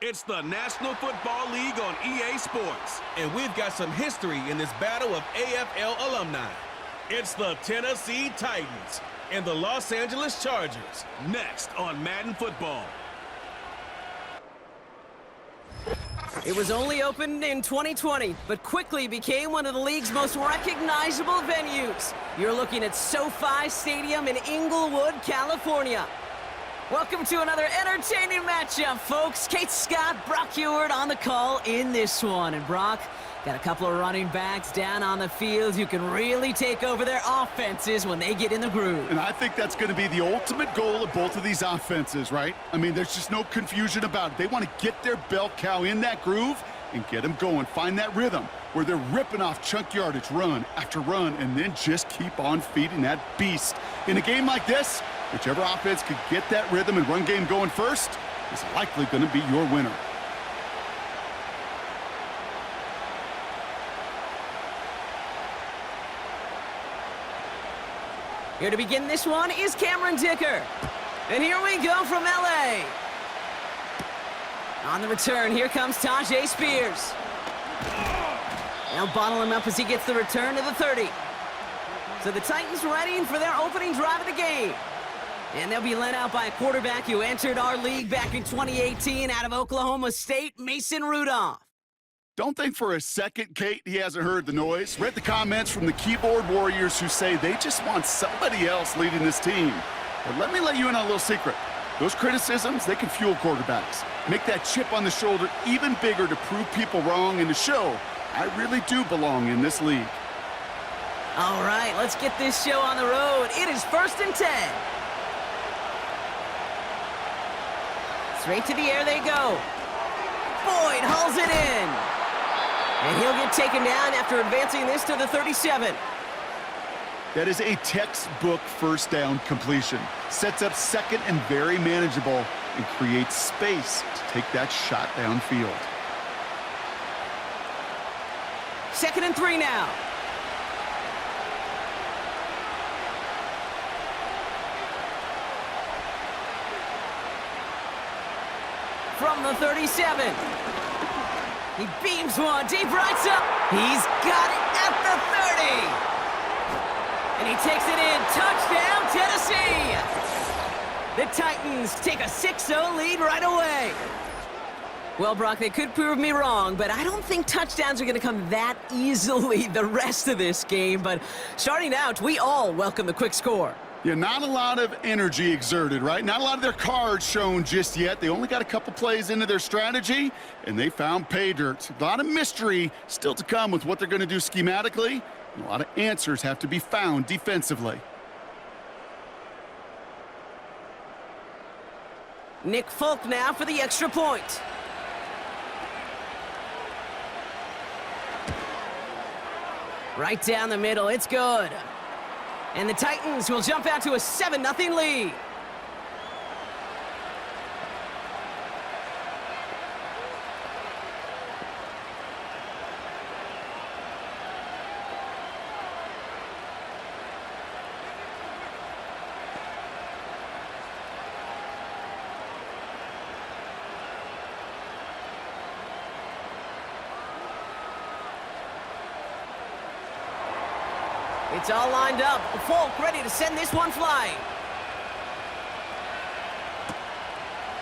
It's the National Football League on EA Sports. And we've got some history in this battle of AFL alumni. It's the Tennessee Titans And the Los Angeles Chargers. next on Madden Football. It was only opened in 2020, but quickly became one of the league's most recognizable venues. You're looking at SoFi Stadium in Inglewood, California. Welcome to another entertaining matchup, folks. Kate Scott, Brock Heward on the call in this one. And Brock, got a couple of running backs down on the field who can really take over their offenses when they get in the groove. And I think that's going to be the ultimate goal of both of these offenses, right? I mean, there's just no confusion about it. They want to get their bell cow in that groove and get them going. Find that rhythm where they're ripping off chunk yardage, run after run, and then just keep on feeding that beast. In a game like this, whichever offense could get that rhythm and run game going first is likely going to be your winner. Here to begin this one is Cameron Dicker. And here we go from LA. On the return, here comes Tajay Spears. They'll bottle him up as he gets the return to the 30. So the Titans ready for their opening drive of the game. And they'll be led out by a quarterback who entered our league back in 2018 out of Oklahoma State, Mason Rudolph. Don't think for a second, Kate, he hasn't heard the noise. Read the comments from the keyboard warriors who say they just want somebody else leading this team. But let me let you in on a little secret. Those criticisms, they can fuel quarterbacks. Make that chip on the shoulder even bigger to prove people wrong and to show I really do belong in this league. All right, let's get this show on the road. It is 1st and 10. Straight to the air they go. Boyd hauls it in. And he'll get taken down after advancing this to the 37. That is a textbook first down completion. Sets up second and very manageable and creates space to take that shot downfield. 2nd and 3 now. From the 37. He beams one deep right up. He's got it at the 30. And he takes it in. Touchdown, Tennessee. The Titans take a 6-0 lead right away. Well, Brock, they could prove me wrong, but I don't think touchdowns are going to come that easily the rest of this game. But starting out, we all welcome the quick score. Yeah, not a lot of energy exerted, right? Not a lot of their cards shown just yet. They only got a couple plays into their strategy, and they found pay dirt. A lot of mystery still to come with what they're going to do schematically. And a lot of answers have to be found defensively. Nick Folk now for the extra point. Right down the middle, it's good. And the Titans will jump out to a 7-0 lead. It's all lined up. Folk ready to send this one flying.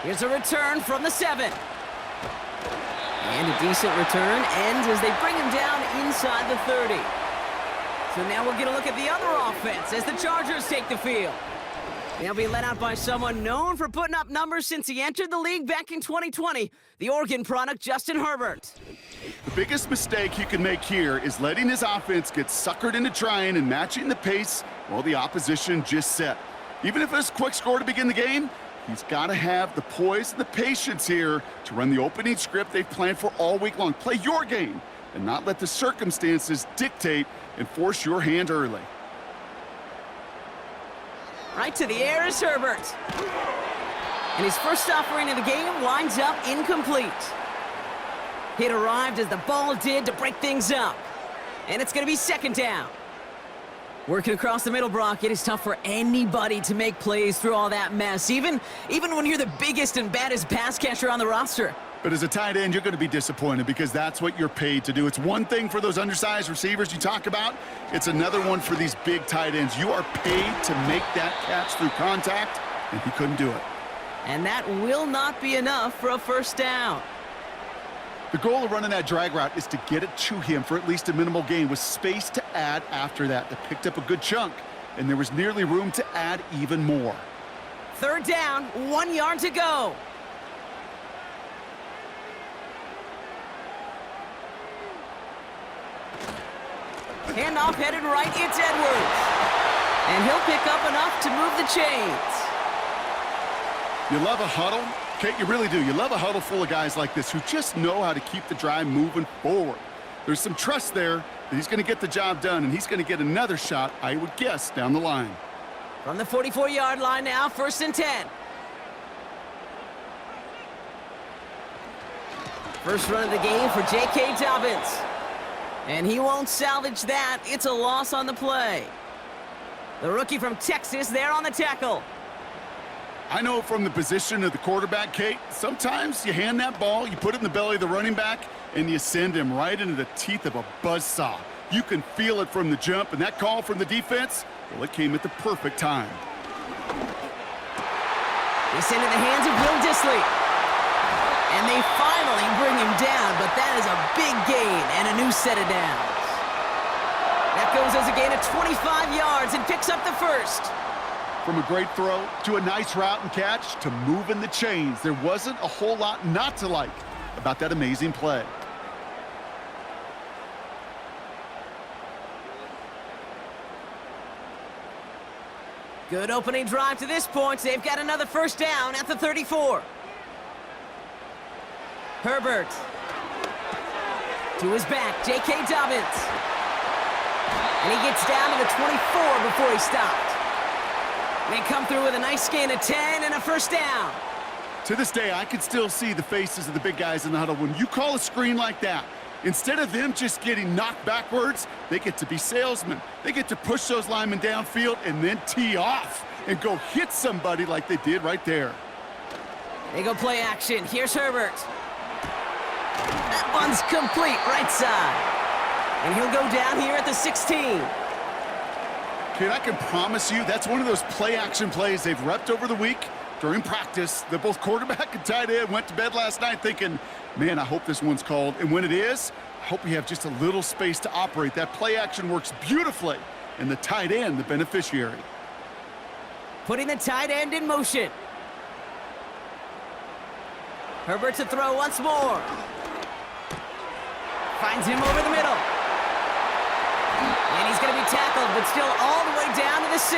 Here's a return from the 7. And a decent return ends as they bring him down inside the 30. So now we'll get a look at the other offense as the Chargers take the field. They'll be led out by someone known for putting up numbers since he entered the league back in 2020, the Oregon product, Justin Herbert. The biggest mistake he can make here is letting his offense get suckered into trying and matching the pace while the opposition just set. Even if it's a quick score to begin the game, he's got to have the poise and the patience here to run the opening script they've planned for all week long. Play your game and not let the circumstances dictate and force your hand early. Right to the air is Herbert. And his first offering of the game winds up incomplete. It arrived as the ball did to break things up. And it's going to be 2nd down. Working across the middle, Brock, it is tough for anybody to make plays through all that mess, even when you're the biggest and baddest pass catcher on the roster. But as a tight end, you're going to be disappointed because that's what you're paid to do. It's one thing for those undersized receivers you talk about. It's another one for these big tight ends. You are paid to make that catch through contact, and he couldn't do it. And that will not be enough for a first down. The goal of running that drag route is to get it to him for at least a minimal gain with space to add after that. They picked up a good chunk, and there was nearly room to add even more. Third down, 1 yard to go. Handoff headed right, it's Edwards. And he'll pick up enough to move the chains. You love a huddle? Kate, you really do. You love a huddle full of guys like this who just know how to keep the drive moving forward. There's some trust there that he's going to get the job done, and he's going to get another shot, I would guess, down the line. From the 44-yard line now, 1st and 10. First run of the game for J.K. Dobbins. And he won't salvage that. It's a loss on the play. The rookie from Texas there on the tackle. I know from the position of the quarterback, Kate, sometimes you hand that ball, you put it in the belly of the running back, and you send him right into the teeth of a buzzsaw. You can feel it from the jump, and that call from the defense, well, it came at the perfect time. They send it in the hands of Will Dissly. And they finally bring him down, but that is a big gain and a new set of downs. That goes as a gain of 25 yards and picks up the first. From a great throw to a nice route and catch to moving the chains, there wasn't a whole lot not to like about that amazing play. Good opening drive to this point. They've got another first down at the 34. Herbert. To his back, J.K. Dobbins. And he gets down to the 24 before he stopped. They come through with a nice gain of 10 and a first down. To this day, I can still see the faces of the big guys in the huddle. When you call a screen like that, instead of them just getting knocked backwards, they get to be salesmen. They get to push those linemen downfield and then tee off and go hit somebody like they did right there. They go play action. Here's Herbert. That one's complete, right side. And he'll go down here at the 16. Kid, I can promise you that's one of those play-action plays they've repped over the week during practice that both quarterback and tight end went to bed last night thinking, man, I hope this one's called. And when it is, I hope we have just a little space to operate. That play-action works beautifully, and the tight end, the beneficiary. Putting the tight end in motion. Herbert to throw once more. Finds him over the middle. And he's going to be tackled, but still all the way down to the 6.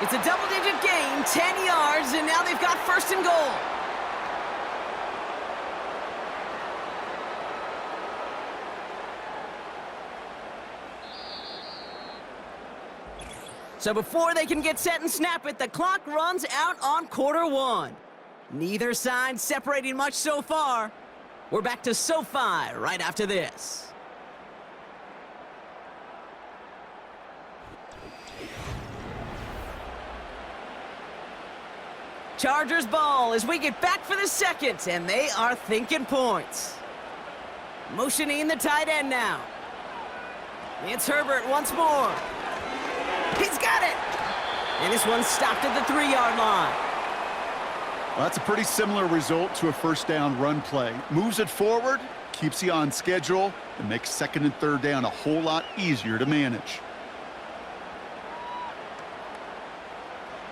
It's a double-digit gain, 10 yards, and now they've got 1st and goal. So before they can get set and snap it, the clock runs out on quarter 1. Neither side separating much so far. We're back to SoFi right after this. Chargers ball as we get back for the second, and they are thinking points. Motioning the tight end now. It's Herbert once more. He's got it! And this one stopped at the 3-yard line. Well, that's a pretty similar result to a first down run play. Moves it forward, keeps you on schedule, and makes 2nd and 3rd down a whole lot easier to manage.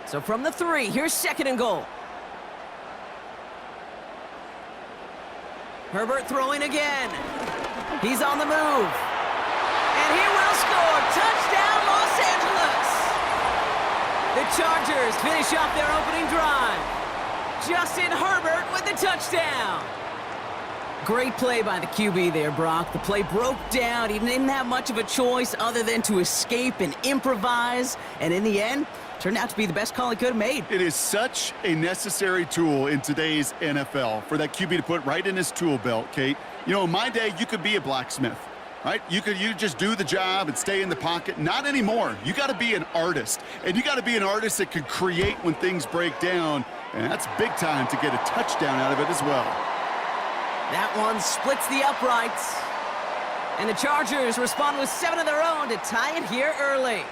So from the 3, here's 2nd and goal. Herbert throwing again. He's on the move. And he will score. Touchdown, Los Angeles. The Chargers finish off their opening drive. Justin Herbert with the touchdown. Great play by the QB there, Brock. The play broke down. He didn't have much of a choice other than to escape and improvise. And in the end, turned out to be the best call he could have made. It is such a necessary tool in today's NFL for that QB to put right in his tool belt, Kate. You know, in my day, you could be a blacksmith. right? You just do the job and stay in the pocket. Not anymore. You got to be an artist, and you got to be an artist that can create when things break down, and that's big time to get a touchdown out of it as well. That one splits the uprights. And the Chargers respond with 7 of their own to tie it here early.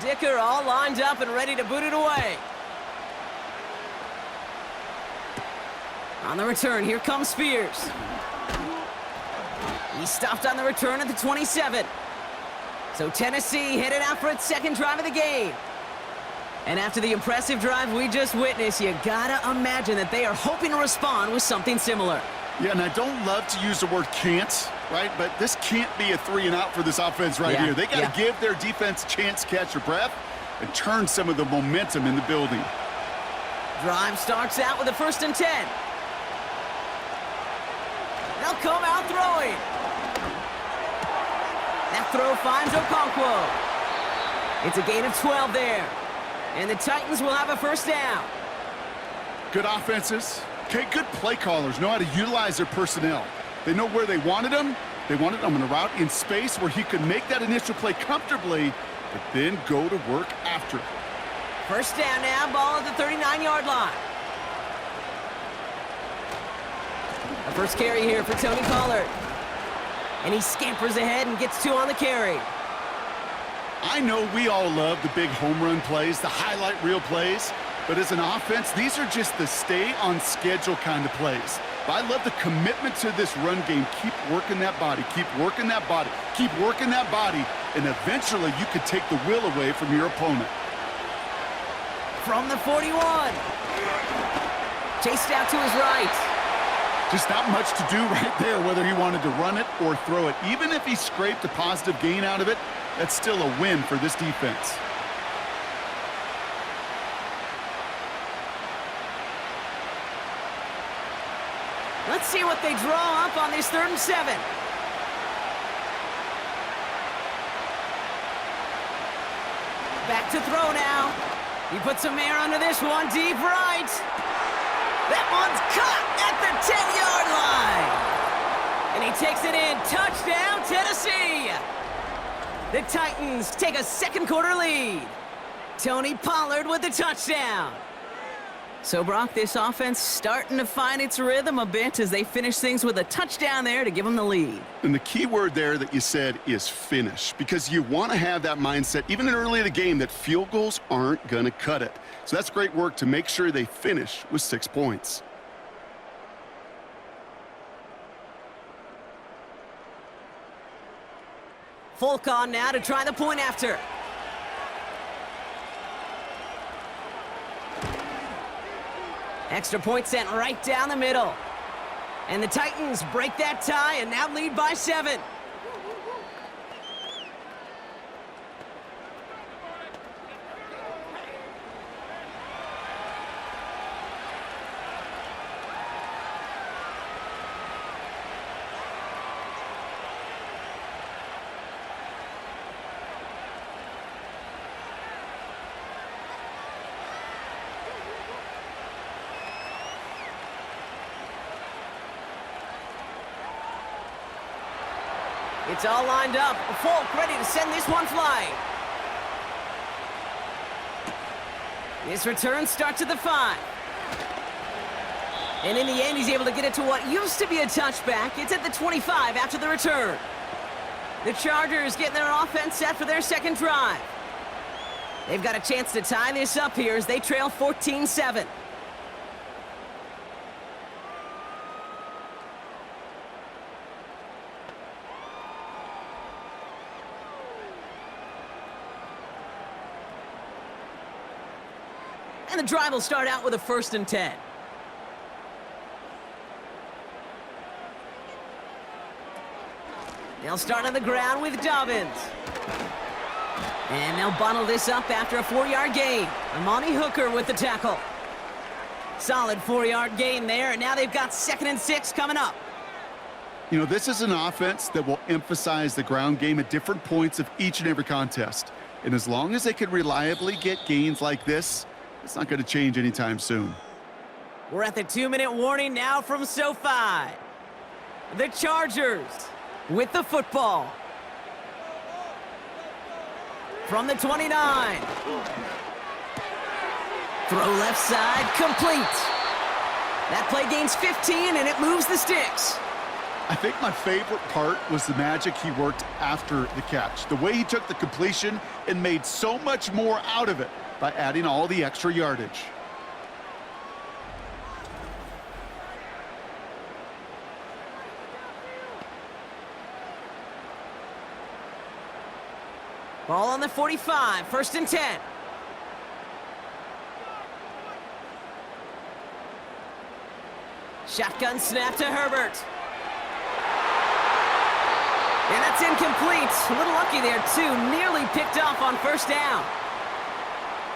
Dicker all lined up and ready to boot it away. On the return, here comes Spears. He stopped on the return at the 27. So Tennessee headed out for its second drive of the game. And after the impressive drive we just witnessed, you gotta imagine that they are hoping to respond with something similar. Yeah, and I don't love to use the word can't, right? But this can't be a 3-and-out for this offense right here. They got to give their defense a chance to catch their breath and turn some of the momentum in the building. Drive starts out with a 1st and 10. They'll come out throwing. That throw finds Okonkwo. It's a gain of 12 there. And the Titans will have a 1st down. Good offenses. Okay, good play callers know how to utilize their personnel. They know where they wanted them. They wanted them on a route in space where he could make that initial play comfortably, but then go to work after it. 1st down now, ball at the 39-yard line. A first carry here for Tony Pollard. And he scampers ahead and gets 2 on the carry. I know we all love the big home run plays, the highlight reel plays, but as an offense, these are just the stay-on-schedule kind of plays. But I love the commitment to this run game. Keep working that body. Keep working that body. Keep working that body, and eventually you could take the will away from your opponent. From the 41. Chased out to his right. Just not much to do right there, whether he wanted to run it or throw it. Even if he scraped a positive gain out of it, that's still a win for this defense. Let's see what they draw up on this 3rd and 7. Back to throw now. He puts some air under this one, deep right. That one's caught at the 10-yard line. And he takes it in. Touchdown, Tennessee. The Titans take a 2nd quarter lead. Tony Pollard with the touchdown. So, Brock, this offense starting to find its rhythm a bit as they finish things with a touchdown there to give them the lead. And the key word there that you said is finish, because you want to have that mindset, even early in the game, that field goals aren't going to cut it. So that's great work to make sure they finish with 6 points. Folk on now to try the point after. Extra point sent right down the middle. And the Titans break that tie and now lead by 7. It's all lined up. Folk ready to send this one flying. This return starts at the 5. And in the end, he's able to get it to what used to be a touchback. It's at the 25 after the return. The Chargers getting their offense set for their 2nd drive. They've got a chance to tie this up here as they trail 14-7. And the drive will start out with a 1st and 10. They'll start on the ground with Dobbins. And they'll bottle this up after a 4-yard gain. Amani Hooker with the tackle. Solid 4-yard gain there, and now they've got 2nd and 6 coming up. You know, this is an offense that will emphasize the ground game at different points of each and every contest. And as long as they can reliably get gains like this, it's not going to change anytime soon. We're at the 2-minute warning now from SoFi. The Chargers with the football. From the 29. Throw left side, complete. That play gains 15, and it moves the sticks. I think my favorite part was the magic he worked after the catch. The way he took the completion and made so much more out of it by adding all the extra yardage. Ball on the 45, 1st and 10. Shotgun snap to Herbert. And that's incomplete. A little lucky there, too. Nearly picked off on 1st down.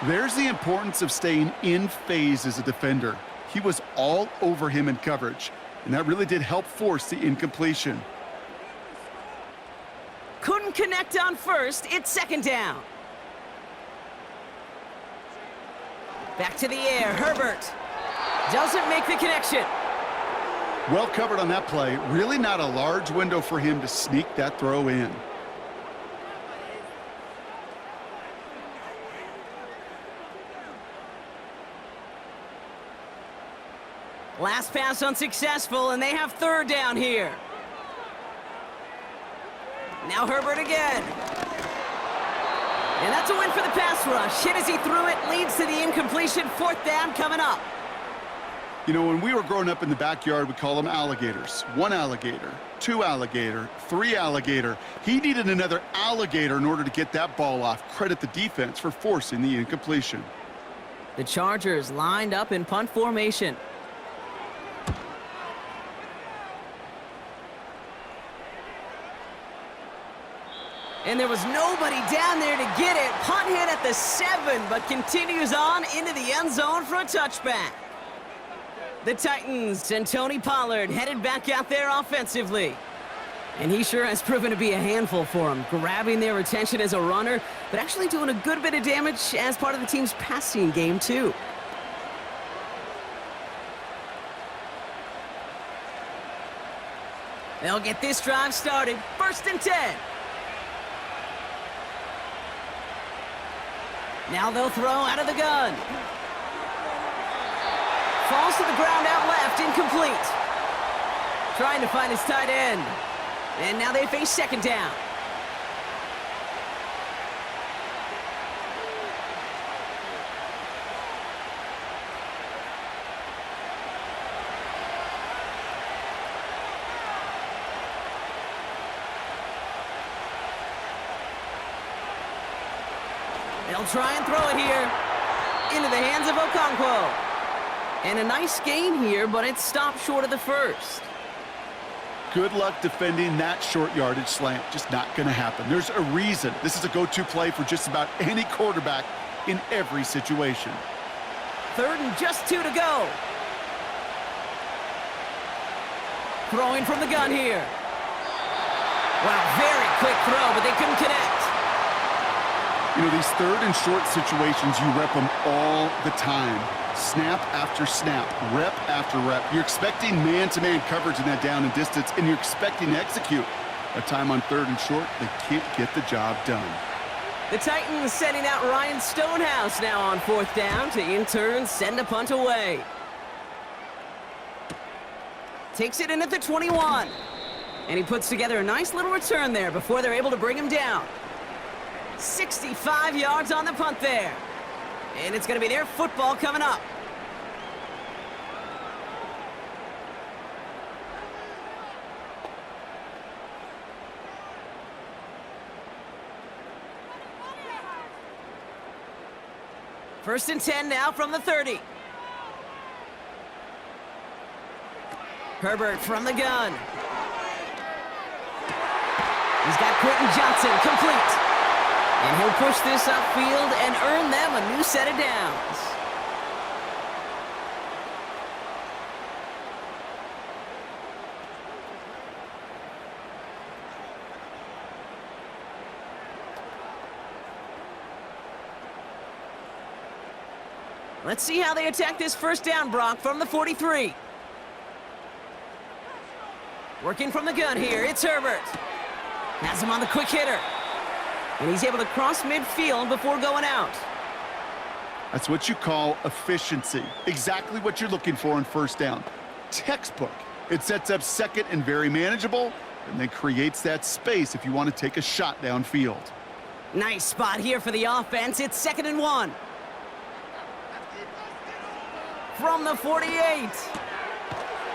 There's the importance of staying in phase as a defender. He was all over him in coverage, and that really did help force the incompletion. Couldn't connect on 1st. It's 2nd down. Back to the air. Herbert doesn't make the connection. Well covered on that play. Really not a large window for him to sneak that throw in. Last pass unsuccessful, and they have 3rd down here. Now Herbert again. And that's a win for the pass rush. Hit as he threw it, leads to the incompletion. 4th down coming up. You know, when we were growing up in the backyard, we call them alligators. 1 alligator, 2 alligator, 3 alligator. He needed another alligator in order to get that ball off. Credit the defense for forcing the incompletion. The Chargers lined up in punt formation. And there was nobody down there to get it. Punt hit at the 7, but continues on into the end zone for a touchback. The Titans and Tony Pollard headed back out there offensively. And he sure has proven to be a handful for them, grabbing their attention as a runner, but actually doing a good bit of damage as part of the team's passing game, too. They'll get this drive started. 1st and 10. Now they'll throw out of the gun. Falls to the ground out left, incomplete. Trying to find his tight end. And now they face 2nd down. They'll try and throw it here into the hands of Okonkwo. And a nice gain here, but it stopped short of the 1st. Good luck defending that short yardage slant. Just not going to happen. There's a reason this is a go-to play for just about any quarterback in every situation. 3rd and just 2 to go. Throwing from the gun here. Wow, very quick throw, but they couldn't connect. You know, these 3rd and short situations, you rep them all the time. Snap after snap, rep after rep. You're expecting man-to-man coverage in that down and distance, and you're expecting to execute. A time on 3rd and short, they can't get the job done. The Titans sending out Ryan Stonehouse now on 4th down to in turn send a punt away. Takes it in at the 21. And he puts together a nice little return there before they're able to bring him down. 65 yards on the punt there. And it's going to be their football coming up. First and 10 now from the 30. Herbert from the gun. He's got Quentin Johnson complete. And he'll push this upfield and earn them a new set of downs. Let's see how they attack this first down, Brock, from the 43. Working from the gun here, it's Herbert. Has him on the quick hitter. And he's able to cross midfield before going out. That's what you call efficiency. Exactly what you're looking for in first down. Textbook. It sets up second and very manageable, and then creates that space if you want to take a shot downfield. Nice spot here for the offense. It's 2nd and 1. From the 48.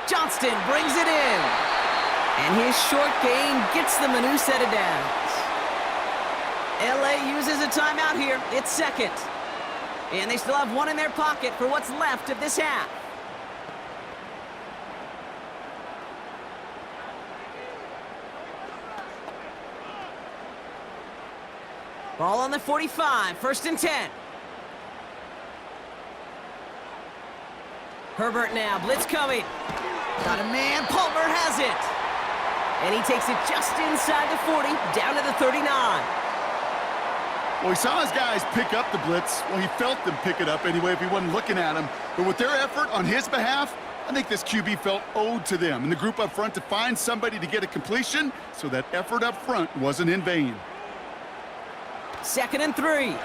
Johnston brings it in. And his short gain gets them a new set of downs. LA uses a timeout here. It's second. And they still have one in their pocket for what's left of this half. Ball on the 45, 1st and 10. Herbert now, blitz coming. Got a man, Palmer has it. And he takes it just inside the 40, down to the 39. Well, he saw his guys pick up the blitz. Well, he felt them pick it up anyway if he wasn't looking at him. But with their effort on his behalf, I think this QB felt owed to them and the group up front to find somebody to get a completion, so that effort up front wasn't in vain. 2nd and 3.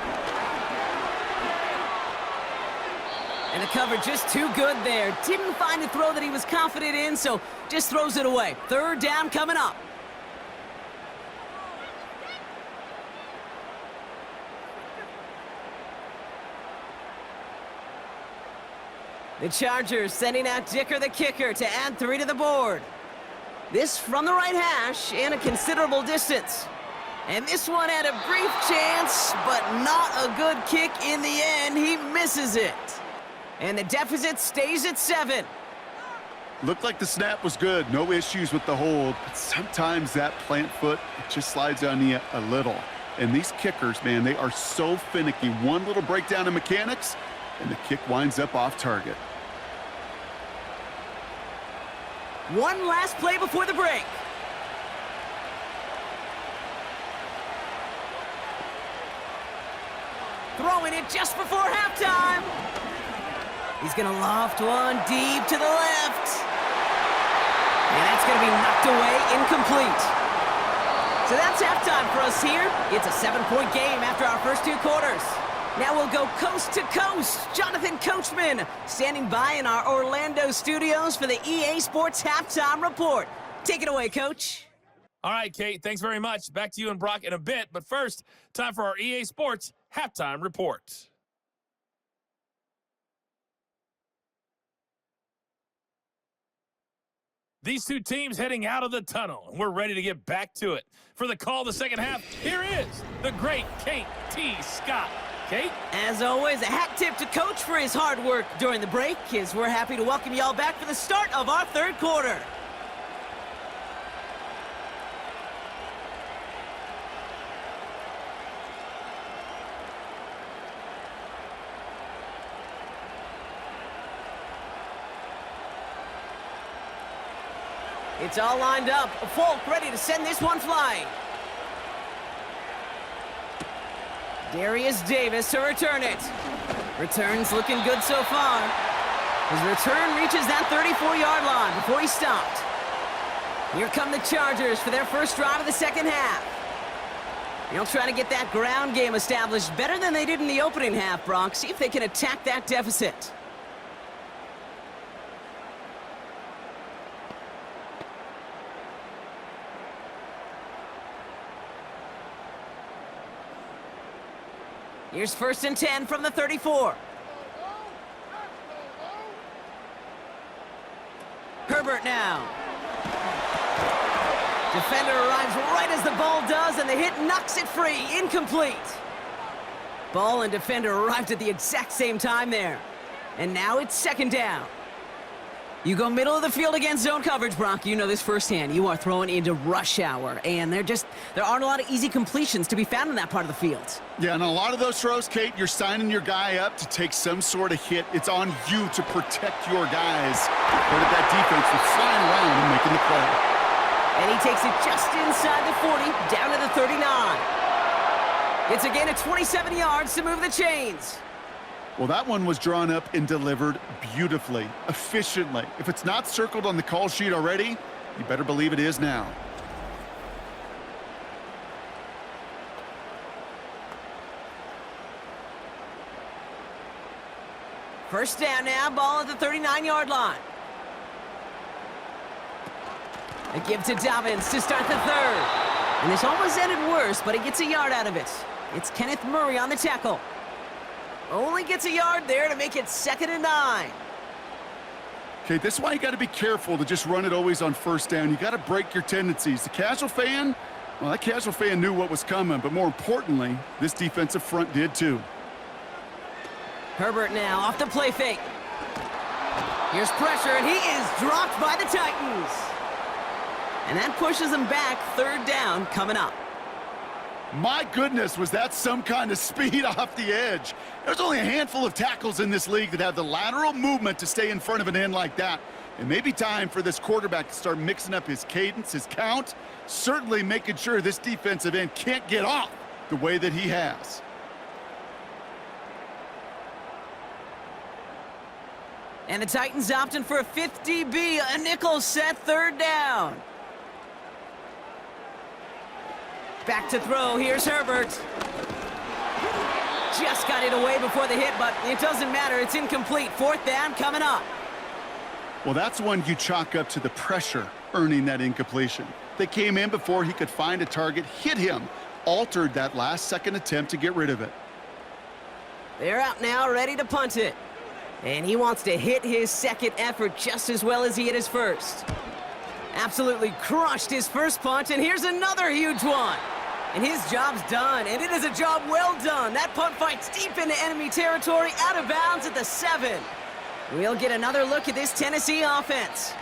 And the coverage just too good there. Didn't find a throw that he was confident in, so just throws it away. 3rd down coming up. The Chargers sending out Dicker the kicker to add 3 to the board. This from the right hash and a considerable distance. And this one had a brief chance, but not a good kick in the end. He misses it. And the deficit stays at 7. Looked like the snap was good. No issues with the hold. But sometimes that plant foot, it just slides on you a little. And these kickers, man, they are so finicky. One little breakdown in mechanics, and the kick winds up off target. One last play before the break. Throwing it just before halftime. He's going to loft one deep to the left. And that's going to be knocked away, incomplete. So that's halftime for us here. It's a 7-point game after our first 2 quarters. Now we'll go coast to coast. Jonathan Coachman standing by in our Orlando studios for the EA Sports Halftime Report. Take it away, Coach. All right, Kate, thanks very much. Back to you and Brock in a bit. But first, time for our EA Sports Halftime Report. These two teams heading out of the tunnel, and we're ready to get back to it. For the call of the second half, here is the great Kate T. Scott. Kate? As always, a hat tip to Coach for his hard work during the break, as we're happy to welcome y'all back for the start of our 3rd quarter. It's all lined up. Folk ready to send this one flying. Darius Davis to return it. Return's looking good so far. His return reaches that 34-yard line before he stopped. Here come the Chargers for their first drive of the second half. They'll try to get that ground game established better than they did in the opening half, Brock. See if they can attack that deficit. Here's 1st and 10 from the 34. Herbert now. Defender arrives right as the ball does, and the hit knocks it free. Incomplete. Ball and defender arrived at the exact same time there. And now it's 2nd down. You go middle of the field against zone coverage, Brock. You know this firsthand. You are throwing into rush hour, and there aren't a lot of easy completions to be found in that part of the field. Yeah, and a lot of those throws, Kate, you're signing your guy up to take some sort of hit. It's on you to protect your guys. But that defense was flying around and making the play. And he takes it just inside the 40, down to the 39. It's a gain of 27 yards to move the chains. Well, that one was drawn up and delivered beautifully, efficiently. If it's not circled on the call sheet already, you better believe it is now. First down now, ball at the 39-yard line. A give to Dobbins to start the third. And this almost ended worse, but he gets a yard out of it. It's Kenneth Murray on the tackle. Only gets a yard there to make it 2nd and 9. Okay, this is why you got to be careful to just run it always on first down. You got to break your tendencies. The casual fan, well, that casual fan knew what was coming, but more importantly, this defensive front did too. Herbert now off the play fake. Here's pressure, and he is dropped by the Titans. And that pushes him back. 3rd down coming up. My goodness, was that some kind of speed off the edge. There's only a handful of tackles in this league that have the lateral movement to stay in front of an end like that. It may be time for this quarterback to start mixing up his cadence, his count, certainly making sure this defensive end can't get off the way that he has. And the Titans opting for a 5th DB, a nickel set, 3rd down. Back to throw, here's Herbert. Just got it away before the hit, but it doesn't matter, it's incomplete. 4th down coming up. Well, that's one you chalk up to the pressure earning that incompletion. They came in before he could find a target, hit him, altered that last-second attempt to get rid of it. They're out now, ready to punt it. And he wants to hit his 2nd effort just as well as he hit his 1st. Absolutely crushed his 1st punt, and here's another huge one. And his job's done, and it is a job well done. That punt fights deep into enemy territory, out of bounds at the 7. We'll get another look at this Tennessee offense.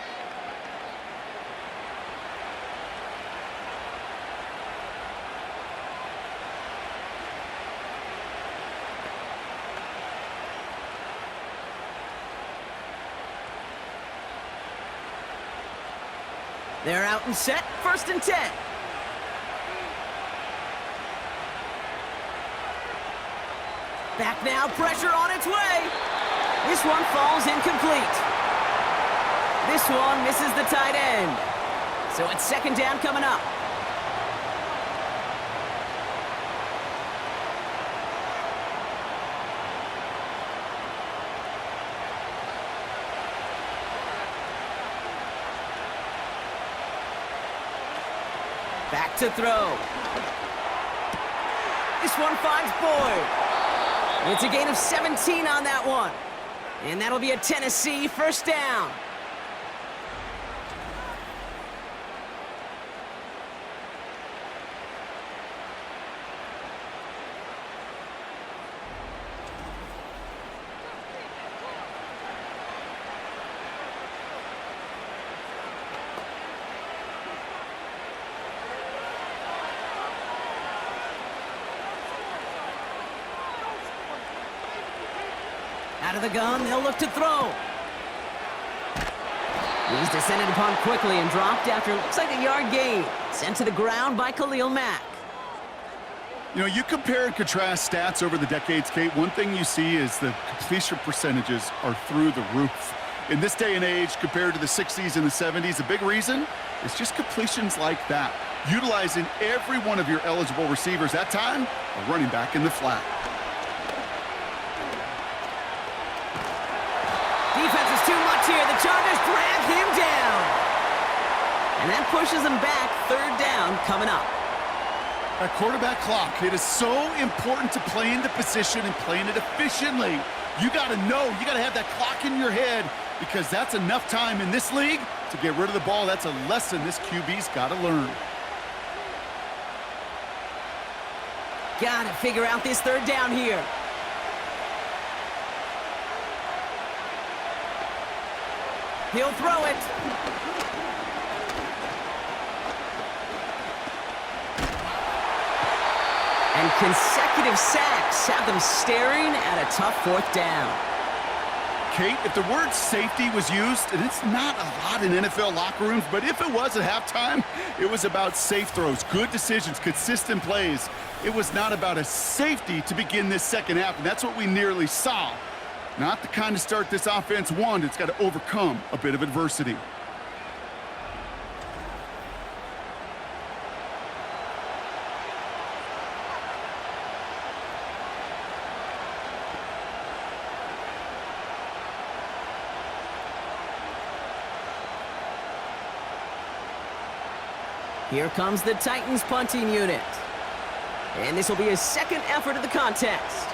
They're out and set, 1st and 10. Back now, pressure on its way. This one falls incomplete. This one misses the tight end. So it's 2nd down coming up. Back to throw. This one finds Boyd. It's a gain of 17 on that one. And that'll be a Tennessee 1st down. Out of the gun, they'll look to throw. He's descended upon quickly and dropped after it looks like a yard gain. Sent to the ground by Khalil Mack. You know, you compare and contrast stats over the decades, Kate. One thing you see is the completion percentages are through the roof. In this day and age, compared to the 60s and the 70s, the big reason is just completions like that. Utilizing every one of your eligible receivers at time, a running back in the flat. Defense is too much here. The Chargers drag him down. And that pushes him back. 3rd down coming up. That quarterback clock, it is so important to play in the position and playing it efficiently. You got to know, you got to have that clock in your head because that's enough time in this league to get rid of the ball. That's a lesson this QB's got to learn. Got to figure out this 3rd down here. He'll throw it. And consecutive sacks have them staring at a tough fourth down. Kate, if the word safety was used, and it's not a lot in NFL locker rooms, but if it was at halftime, it was about safe throws, good decisions, consistent plays. It was not about a safety to begin this second half, and that's what we nearly saw. Not the kind of start this offense wanted. It's got to overcome a bit of adversity. Here comes the Titans punting unit. And this will be his second effort of the contest.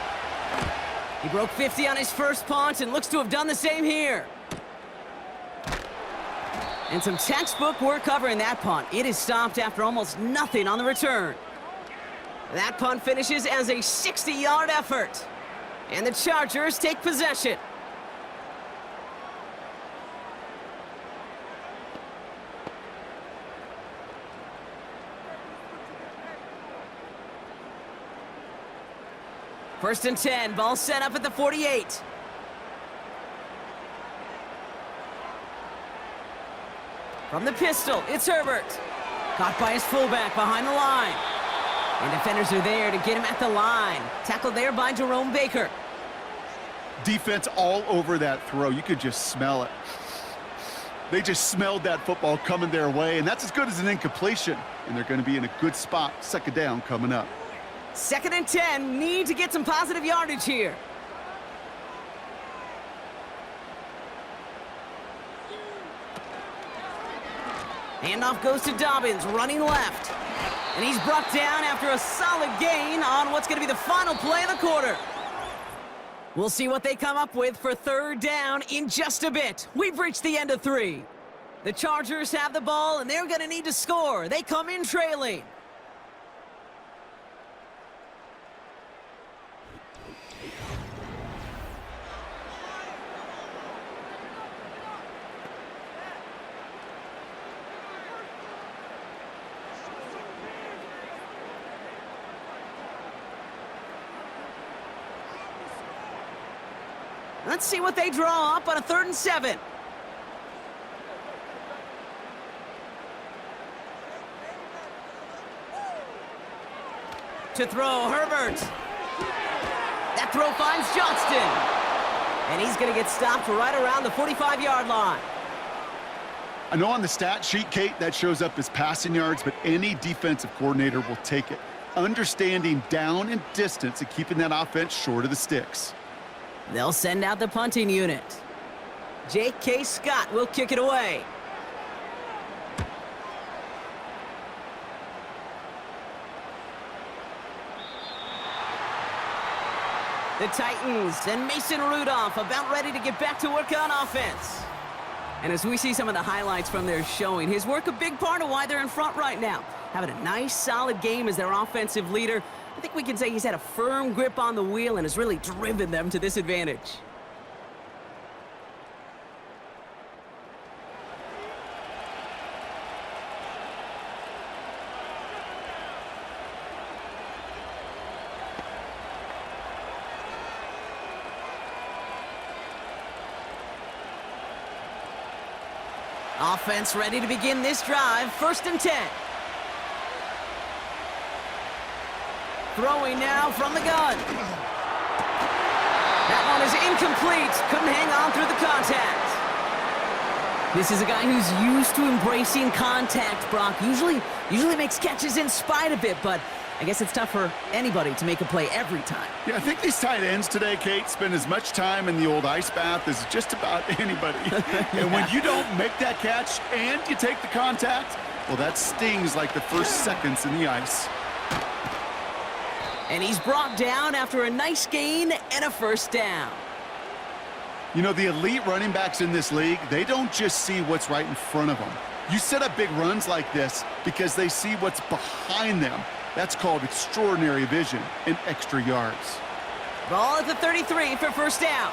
He broke 50 on his first punt and looks to have done the same here. And some textbook work covering that punt. It is stopped after almost nothing on the return. That punt finishes as a 60-yard effort. And the Chargers take possession. First and 10, ball set up at the 48. From the pistol, it's Herbert. Caught by his fullback behind the line. And defenders are there to get him at the line. Tackled there by Jerome Baker. Defense all over that throw. You could just smell it. They just smelled that football coming their way, and that's as good as an incompletion. And they're going to be in a good spot, second down coming up. Second and 10, need to get some positive yardage here. Handoff goes to Dobbins, running left. And he's brought down after a solid gain on what's going to be the final play of the quarter. We'll see what they come up with for third down in just a bit. We've reached the end of 3. The Chargers have the ball, and they're going to need to score. They come in trailing. Let's see what they draw up on a 3rd and 7. To throw, Herbert. That throw finds Johnston. And he's going to get stopped right around the 45-yard line. I know on the stat sheet, Kate, that shows up as passing yards, but any defensive coordinator will take it. Understanding down and distance and keeping that offense short of the sticks. They'll send out the punting unit. J.K. Scott will kick it away. The Titans and Mason Rudolph about ready to get back to work on offense. And as we see some of the highlights from their showing, his work a big part of why they're in front right now. Having a nice, solid game as their offensive leader. I think we can say he's had a firm grip on the wheel and has really driven them to this advantage. Offense ready to begin this drive. 1st and 10. Throwing now from the gun. That one is incomplete. Couldn't hang on through the contact. This is a guy who's used to embracing contact, Brock. Usually makes catches in spite of it, but I guess it's tough for anybody to make a play every time. Yeah, I think these tight ends today, Kate, spend as much time in the old ice bath as just about anybody. And when you don't make that catch and you take the contact, well, that stings like the first seconds in the ice. And he's brought down after a nice gain and a 1st down. You know, the elite running backs in this league, they don't just see what's right in front of them. You set up big runs like this because they see what's behind them. That's called extraordinary vision and extra yards. Ball at the 33 for 1st down.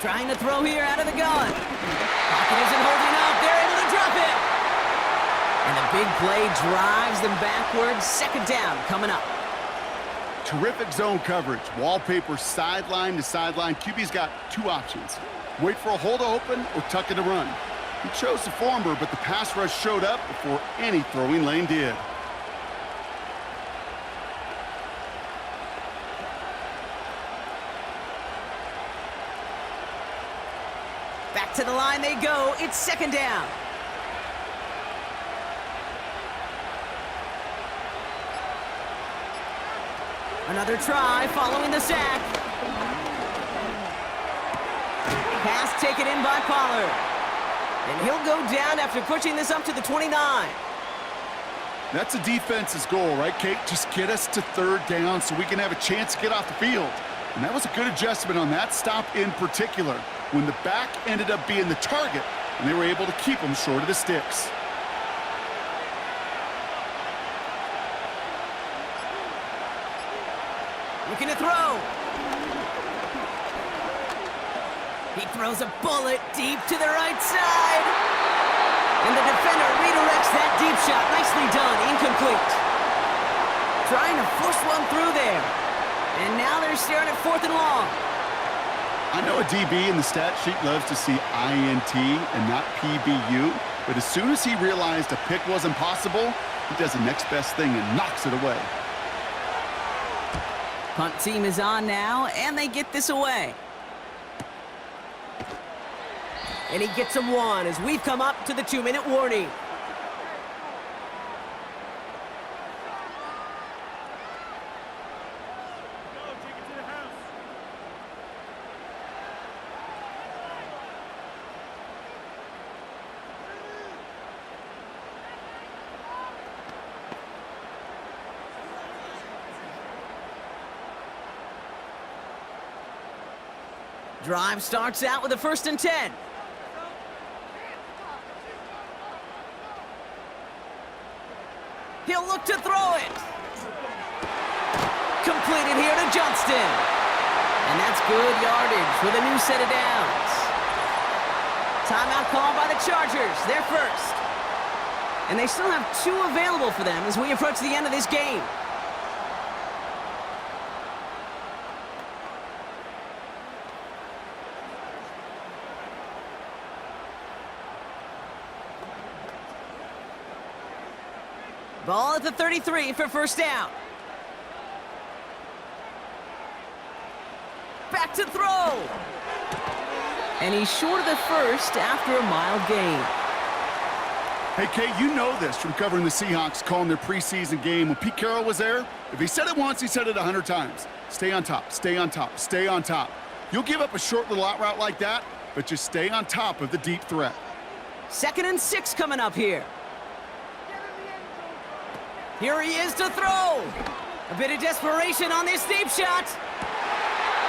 Trying to throw here out of the gun. Pocket isn't holding up. They're able to drop it. And the big play drives them backwards. Second down coming up. Terrific zone coverage. Wallpaper sideline to sideline. QB's got two options. Wait for a hole to open or tuck it to run. He chose the former, but the pass rush showed up before any throwing lane did. Back to the line they go. It's second down. Another try following the sack. Pass taken in by Pollard. And he'll go down after pushing this up to the 29. That's a defense's goal, right, Kate? Just get us to third down so we can have a chance to get off the field. And that was a good adjustment on that stop in particular, when the back ended up being the target, and they were able to keep him short of the sticks. Looking to throw. He throws a bullet deep to the right side. And the defender redirects that deep shot. Nicely done. Incomplete. Trying to force one through there. And now they're staring at 4th and long. I know a DB in the stat sheet loves to see INT and not PBU, but as soon as he realized a pick wasn't possible, he does the next best thing and knocks it away. Punt team is on now, and they get this away. And he gets him one as we've come up to the 2-minute warning. Drive starts out with a 1st and 10. He'll look to throw it. Completed here to Johnston. And that's good yardage with a new set of downs. Timeout called by the Chargers. They're first. And they still have 2 available for them as we approach the end of this game. Ball at the 33 for first down. Back to throw. And he's short of the first after a mild gain. Hey, Kate, you know this from covering the Seahawks, calling their preseason game. When Pete Carroll was there, if he said it once, he said it 100 times. Stay on top, stay on top, stay on top. You'll give up a short little out route like that, but just stay on top of the deep threat. 2nd and 6 coming up here. Here he is to throw. A bit of desperation on this deep shot.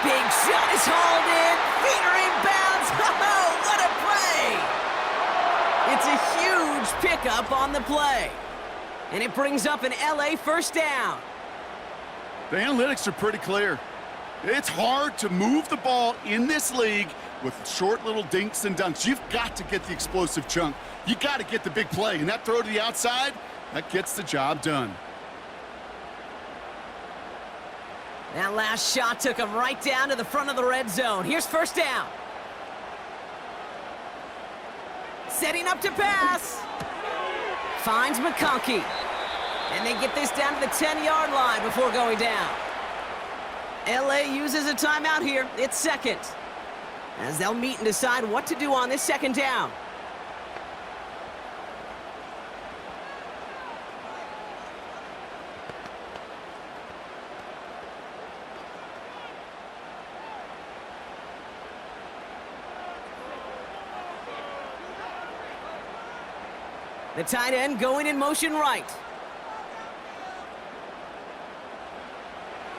Big shot is hauled in. Feet are in bounds. Oh, what a play. It's a huge pickup on the play. And it brings up an LA first down. The analytics are pretty clear. It's hard to move the ball in this league with short little dinks and dunks. You've got to get the explosive chunk. You got to get the big play. And that throw to the outside, that gets the job done. That last shot took him right down to the front of the red zone. Here's first down. Setting up to pass. Finds McConkey. And they get this down to the 10-yard line before going down. LA uses a timeout here. It's second, as they'll meet and decide what to do on this second down. The tight end going in motion right.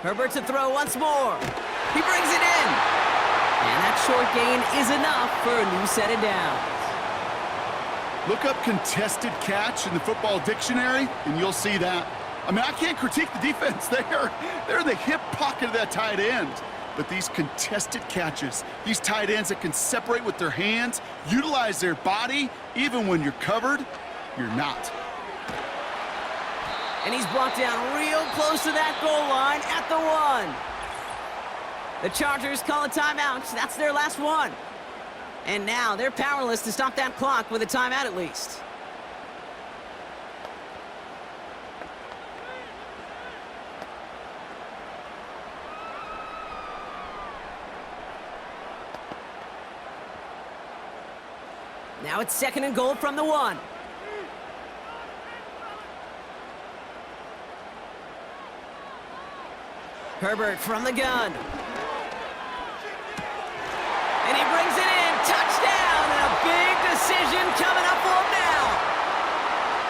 Herbert to throw once more. He brings it in. And that short gain is enough for a new set of downs. Look up contested catch in the football dictionary, and you'll see that. I mean, I can't critique the defense there. They're in the hip pocket of that tight end. but these contested catches, these tight ends that can separate with their hands, utilize their body, even when you're covered, you're not. And he's brought down real close to that goal line at the 1. The Chargers call a timeout. That's their last one. And now they're powerless to stop that clock with a timeout at least. Now it's 2nd and goal from the 1. Herbert from the gun. And he brings it in. Touchdown! And a big decision coming up for him now.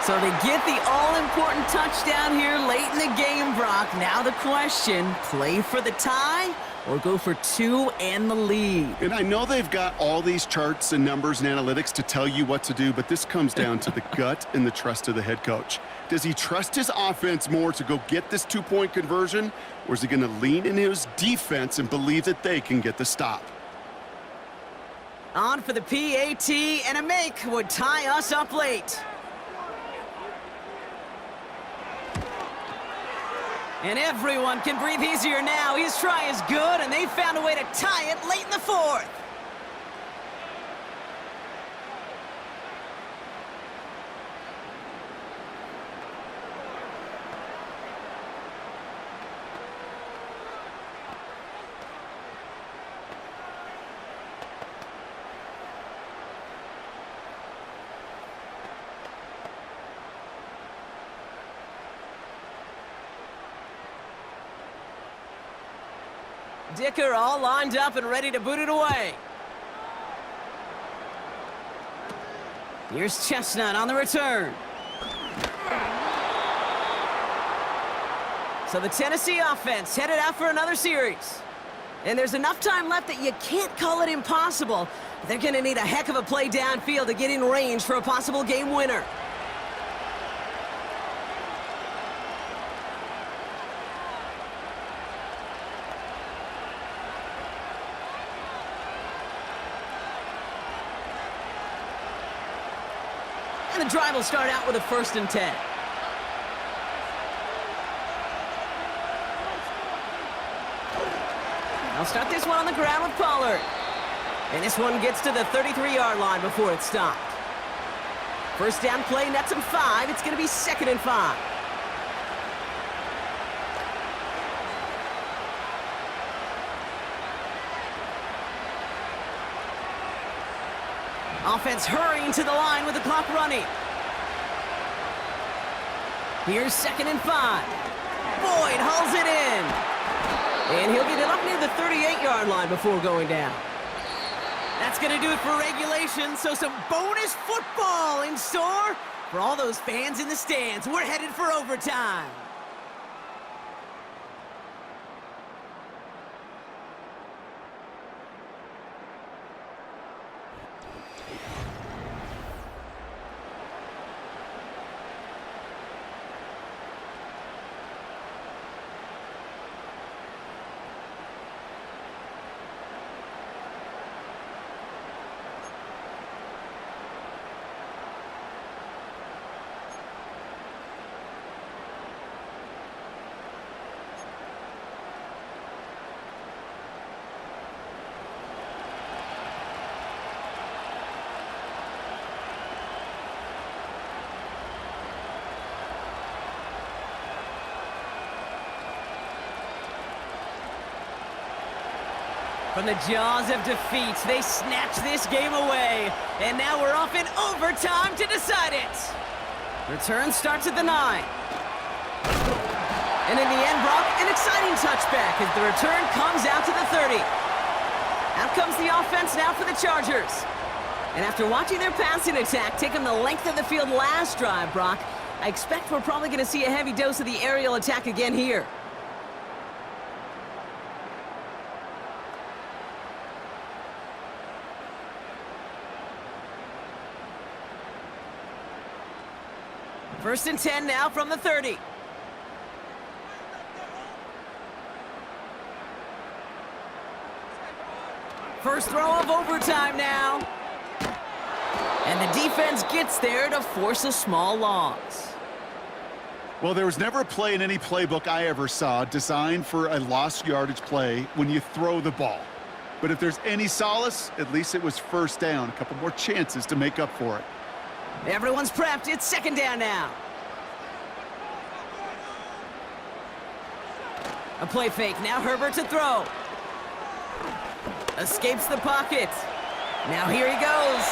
So they get the all-important touchdown here late in the game, Brock. Now the question, play for the tie or go for 2 and the lead? And I know they've got all these charts and numbers and analytics to tell you what to do, but this comes down to the gut and the trust of the head coach. Does he trust his offense more to go get this 2-point conversion, or is he going to lean in his defense and believe that they can get the stop? On for the PAT, and a make would tie us up late. And everyone can breathe easier now. His try is good, and they found a way to tie it late in the 4th. Dicker all lined up and ready to boot it away. Here's Chestnut on the return. So the Tennessee offense headed out for another series. And there's enough time left that you can't call it impossible. They're going to need a heck of a play downfield to get in range for a possible game winner. And the drive will start out with a 1st and 10. I'll start this one on the ground with Pollard. And this one gets to the 33-yard line before it's stopped. First down play, nets him 5. It's going to be 2nd and 5. Offense hurrying to the line with the clock running. Here's 2nd and 5. Boyd hauls it in. And he'll get it up near the 38-yard line before going down. That's going to do it for regulation, so some bonus football in store for all those fans in the stands. We're headed for overtime. From the jaws of defeat, they snatch this game away. And now we're off in overtime to decide it. Return starts at the 9. And in the end, Brock, an exciting touchback as the return comes out to the 30. Out comes the offense now for the Chargers. And after watching their passing attack take them the length of the field last drive, Brock, I expect we're probably going to see a heavy dose of the aerial attack again here. First and 10 now from the 30. First throw of overtime now. And the defense gets there to force a small loss. Well, there was never a play in any playbook I ever saw designed for a lost yardage play when you throw the ball. But if there's any solace, at least it was first down. A couple more chances to make up for it. Everyone's prepped. It's second down now. A play fake. Now Herbert to throw. Escapes the pocket. Now here he goes.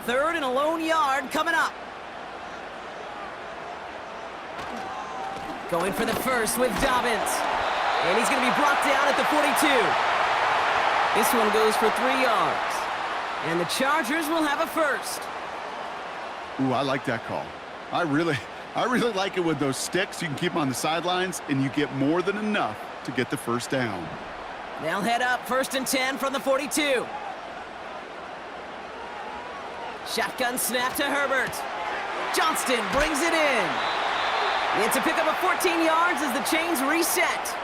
Third and a lone yard coming up. Going for the first with Dobbins. And he's going to be brought down at the 42. This one goes for 3 yards. And the Chargers will have a first. Ooh, I like that call. I really like it with those sticks. You can keep them on the sidelines, and you get more than enough to get the first down. They'll head up first and 10 from the 42. Shotgun snap to Herbert. Johnston brings it in. It's a pickup of 14 yards as the chains reset.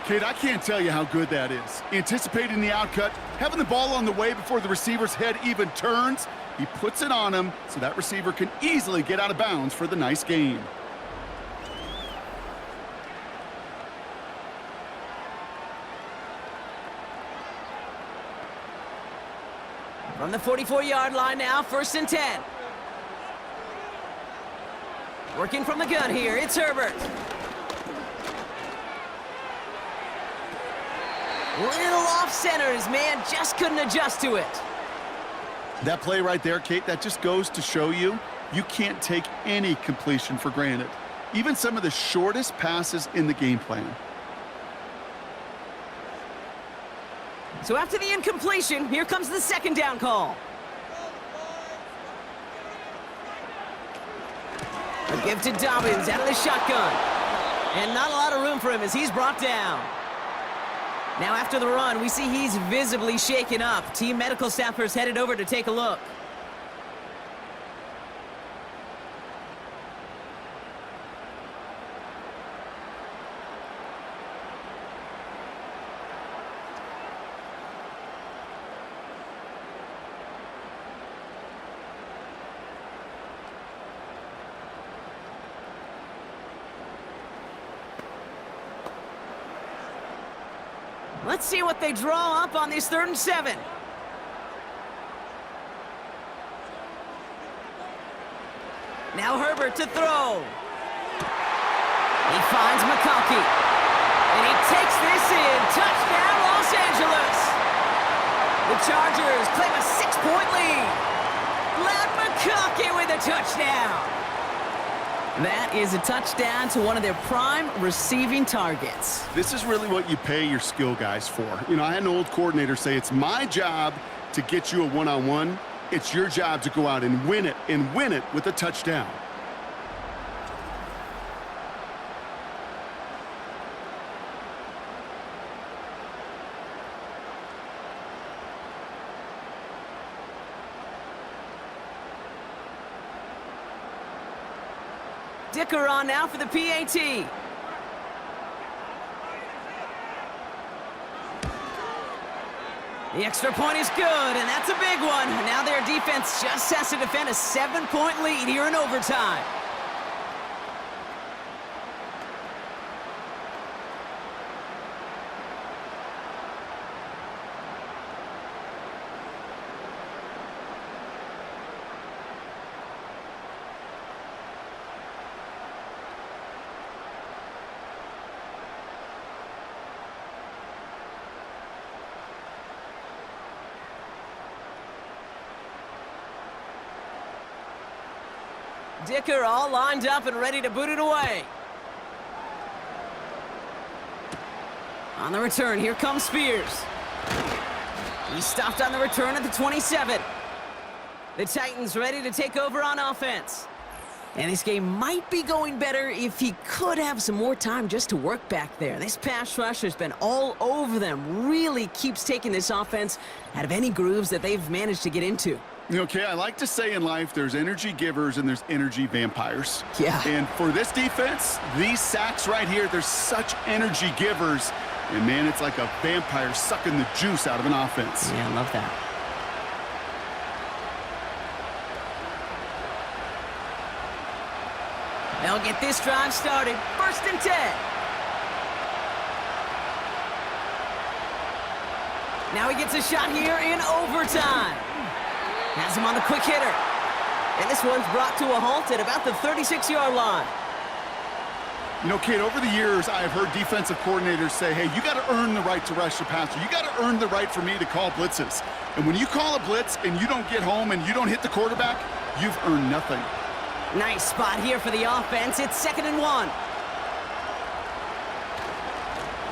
Kate, I can't tell you how good that is. Anticipating the outcut, having the ball on the way before the receiver's head even turns, he puts it on him so that receiver can easily get out of bounds for the nice gain. From the 44-yard line now, first and 10. Working from the gun here, it's Herbert. Little off center, his man just couldn't adjust to it. That play right there, Kate, that just goes to show you can't take any completion for granted. Even some of the shortest passes in the game plan. So after the incompletion, here comes the second down call. A give to Dobbins out of the shotgun. And not a lot of room for him as he's brought down. Now after the run, we see he's visibly shaken up. Team medical staffers headed over to take a look. Let's see what they draw up on these 3rd and 7. Now Herbert to throw. He finds McConkey. And he takes this in. Touchdown, Los Angeles. The Chargers claim a 6-point lead. Glad McConkey with a touchdown. That is a touchdown to one of their prime receiving targets. This is really what you pay your skill guys for. You know, I had an old coordinator say, it's my job to get you a one-on-one. It's your job to go out and win it with a touchdown. Dicker on now for the PAT. The extra point is good, and that's a big one. Now their defense just has to defend a 7-point lead here in overtime. Dicker all lined up and ready to boot it away. On the return, here comes Spears. He stopped on the return at the 27. The Titans ready to take over on offense. And this game might be going better if he could have some more time just to work back there. This pass rush has been all over them. Really keeps taking this offense out of any grooves that they've managed to get into. Okay, I like to say in life there's energy givers and there's energy vampires. Yeah. And for this defense, these sacks right here, they're such energy givers. And, man, it's like a vampire sucking the juice out of an offense. Yeah, I love that. They'll get this drive started. 1st and 10. Now he gets a shot here in overtime. Has him on the quick hitter. And this one's brought to a halt at about the 36-yard line. You know, Kate, over the years, I've heard defensive coordinators say, hey, you got to earn the right to rush the passer. You got to earn the right for me to call blitzes. And when you call a blitz and you don't get home and you don't hit the quarterback, you've earned nothing. Nice spot here for the offense. It's 2nd and 1.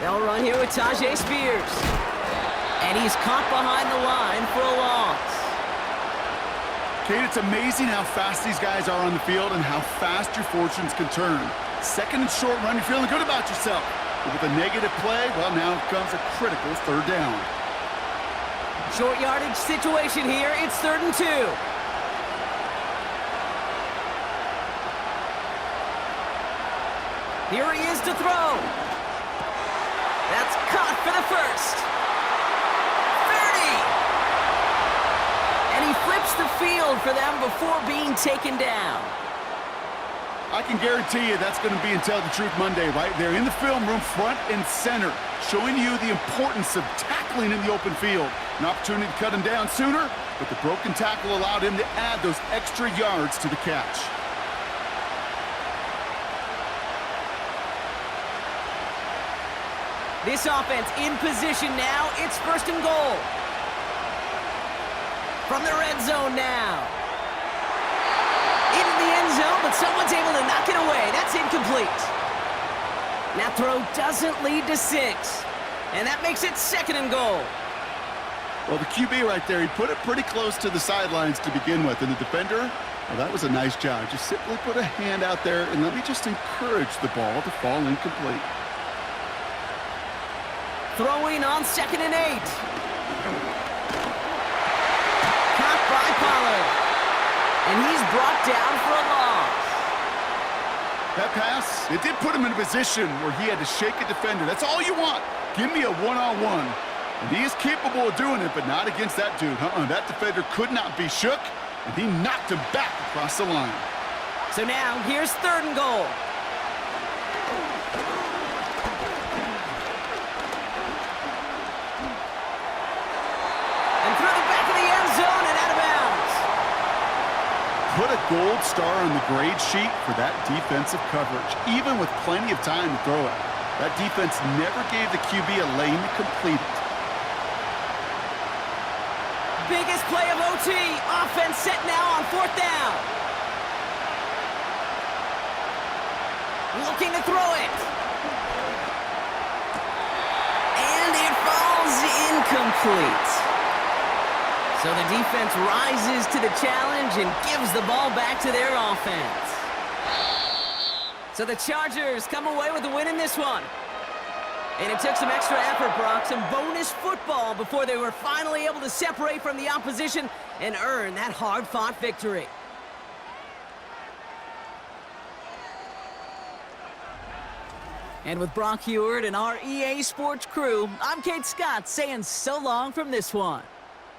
They'll run here with Tajay Spears. And he's caught behind the line for a loss. Kate, it's amazing how fast these guys are on the field and how fast your fortunes can turn. 2nd and short run, you're feeling good about yourself. But with a negative play, well, now comes a critical 3rd down. Short yardage situation here. It's 3rd and 2. Here he is to throw. That's caught for the 1st. 30. And he flips the field for them before being taken down. I can guarantee you that's going to be in Tell the Truth Monday right there in the film room, front and center, showing you the importance of tackling in the open field. An opportunity to cut him down sooner, but the broken tackle allowed him to add those extra yards to the catch. This offense in position now. It's 1st and goal. From the red zone now. Into the end zone, but someone's able to knock it away. That's incomplete. That throw doesn't lead to 6. And that makes it 2nd and goal. Well, the QB right there, he put it pretty close to the sidelines to begin with. And the defender, well, that was a nice job. Just simply put a hand out there and let me just encourage the ball to fall incomplete. Throwing on 2nd and 8. Caught by Pollard. And he's brought down for a loss. That pass, it did put him in a position where he had to shake a defender. That's all you want. Give me a one-on-one. And he is capable of doing it, but not against that dude. That defender could not be shook, and he knocked him back across the line. So now, here's 3rd and goal. Put a gold star on the grade sheet for that defensive coverage, even with plenty of time to throw it. That defense never gave the QB a lane to complete it. Biggest play of OT. Offense set now on 4th down. Looking to throw it. And it falls incomplete. So the defense rises to the challenge and gives the ball back to their offense. So the Chargers come away with the win in this one. And it took some extra effort, Brock, some bonus football before they were finally able to separate from the opposition and earn that hard-fought victory. And with Brock Heward and our EA Sports crew, I'm Kate Scott saying so long from this one.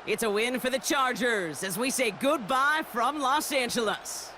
It's a win for the Chargers as we say goodbye from Los Angeles.